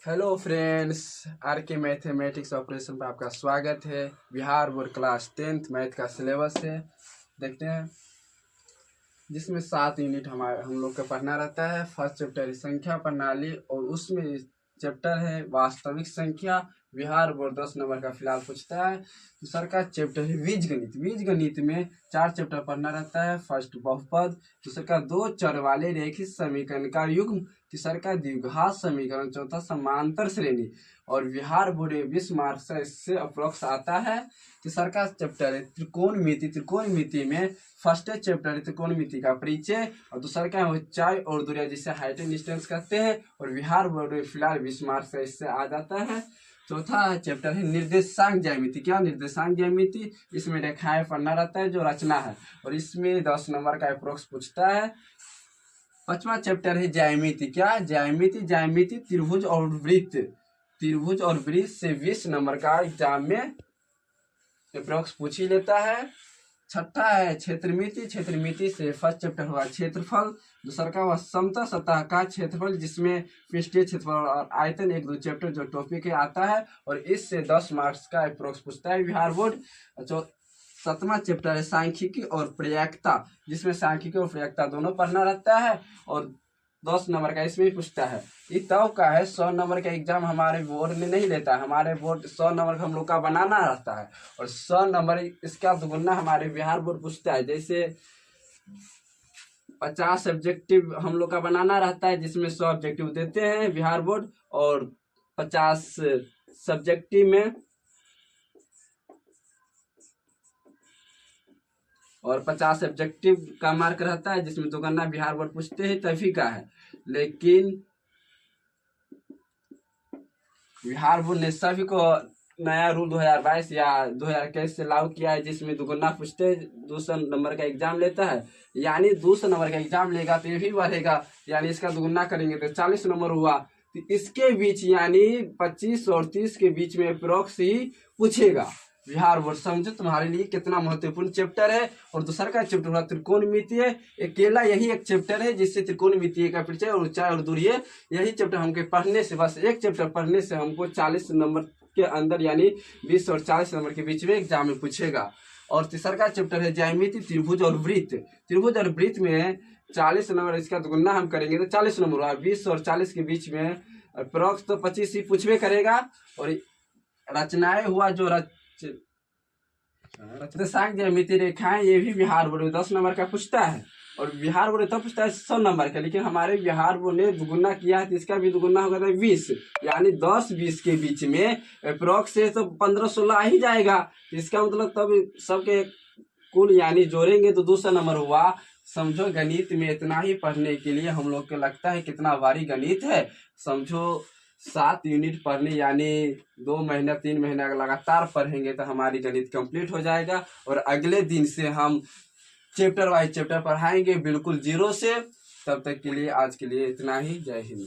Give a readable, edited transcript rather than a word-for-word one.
Hello friends, are के mathematics operation पर आपका स्वागत है। Bihar board class 10th math का सिलेबस है, देखते हैं, जिसमें 7 यूनिट हम लोग का पढ़ना रहता है। फर्स्ट चैप्टर है संख्या प्रणाली और उसमें चैप्टर है वास्तविक संख्या। बिहार बोर्ड 10 नंबर का फिलहाल पूछता है। दूसरा का चैप्टर है बीजगणित। बीजगणित में 4 चैप्टर पढ़ना रहता है। फर्स्ट बहुपद, दूसरा का 2 चर वाले रेखित समीकरण का युग्म, तीसरा का द्विघात समीकरण, चौथा समांतर श्रेणी। और बिहार बोर्ड 20 मार्क से इससे अप्रोक्स आता है। तीसरा का चैप्टर है त्रिकोणमिति। त्रिकोणमिति में फर्स्ट चैप्टर है त्रिकोणमिति का परिचय और दूसरा का ऊंचाई और दूरियां, जिसे हाइट एंड डिस्टेंस कहते हैं। और बिहार बोर्ड में फिलहाल 20 मार्क से इससे आ जाता है। चौथा चैप्टर है निर्देशांक ज्यामिति। क्या निर्देशांक ज्यामिति? इसमें रेखाएं पढ़ना रहता है जो रचना है, और इसमें 10 नंबर का अप्रोक्स पूछता है। पांचवा चैप्टर है ज्यामिति। क्या ज्यामिति? ज्यामिति त्रिभुज और वृत्त। त्रिभुज और वृत्त से 20 नंबर का एग्जाम में अप्रोक्स पूछ ही लेता है। छठा है क्षेत्रमिति। क्षेत्रमिति से फर्स्ट चैप्टर हुआ क्षेत्रफल, दूसरा का हुआ समतल सतह का क्षेत्रफल, जिसमें पृष्ठीय क्षेत्रफल और आयतन एक दो चैप्टर जो टॉपिक है आता है, और इससे 10 मार्क्स का अप्रोक्स पूछता है बिहार बोर्ड। सातवां चैप्टर है सांख्यिकी और प्रयाक्ता, जिसमें सांख्यिकी और प्रयाक्ता दोनों पढ़ना रहता है, और 10 नंबर का इसमें पूछता है। ये तब का है 100 नंबर का एग्जाम हमारे बोर्ड में नहीं लेता है। हमारे बोर्ड 100 नंबर का हम लोग का बनाना रहता है, और 100 नंबर इसका दुगुना हमारे बिहार बोर्ड पूछता है। जैसे 50 सब्जेक्टिव हम लोग का बनाना रहता है, जिसमें 100 ऑब्जेक्टिव देते हैं बिहार बोर्ड, और 50 सब्जेक्टिव में और 50 ऑब्जेक्टिव का मार्क रहता है, जिसमें दुगुना बिहार बोर्ड पूछते हैं, तभी का है। लेकिन बिहार बोर्ड ने सभी को नया रूल 2022 या 2021 से लागू किया है, जिसमें दुगुना पूछते 200 नंबर का एग्जाम लेता है। यानी 200 नंबर का एग्जाम लेगा तो ये भी बढ़ेगा, यानी इसका दुगुना करेंगे तो 40 नंबर हुआ। तो इसके बीच यानी 25 और 30 के बीच में अप्रोक्स ही पूछेगा बिहार बोर्ड। समझो तुम्हारे लिए कितना महत्वपूर्ण चैप्टर है। और दूसरा का चैप्टर हुआ त्रिकोणमिति। अकेला यही एक चैप्टर है जिससे त्रिकोणमिति का परिचय और ऊंचाई और दूरी है। यही चैप्टर हमको पढ़ने से, बस एक चैप्टर पढ़ने से हमको 40 नंबर के अंदर यानी 20 और 40 नंबर के बीच में एग्जाम में पूछेगा। और तीसरा का चैप्टर है ज्यामिति त्रिभुज और वृत्त। त्रिभुज और वृत्त में 40 नंबर, इसका दुगुना हम करेंगे तो 40 नंबर हुआ। 20 और 40 के बीच में अप्रोक्स तो 25 ही पूछवे करेगा। और रचनाएं हुआ जो निर्देशांक ज्यामिति रेखाएं, ये भी बिहार बोर्ड 10 नंबर का पूछता है। और बिहार बोर्ड तब पूछता है 100 नंबर का, लेकिन हमारे बिहार बोर्ड ने दुगुना किया है तो इसका भी दुगुना होगा तो 20, यानी 10-20 के बीच में अप्रोक्स से तो 15-16 आ ही जाएगा। इसका मतलब तब सबके कुल यानी जोड़ेंगे तो 200 नंबर हुआ। समझो गणित में इतना ही पढ़ने के लिए हम लोग को लगता है कितना भारी गणित है। समझो 7 यूनिट पढ़ने यानी 2 महीना 3 महीना लगातार पढ़ेंगे तो हमारी गणित कंप्लीट हो जाएगा। और अगले दिन से हम चैप्टर वाइज चैप्टर पढ़ाएंगे बिल्कुल 0 से। तब तक के लिए आज के लिए इतना ही। जय हिंद।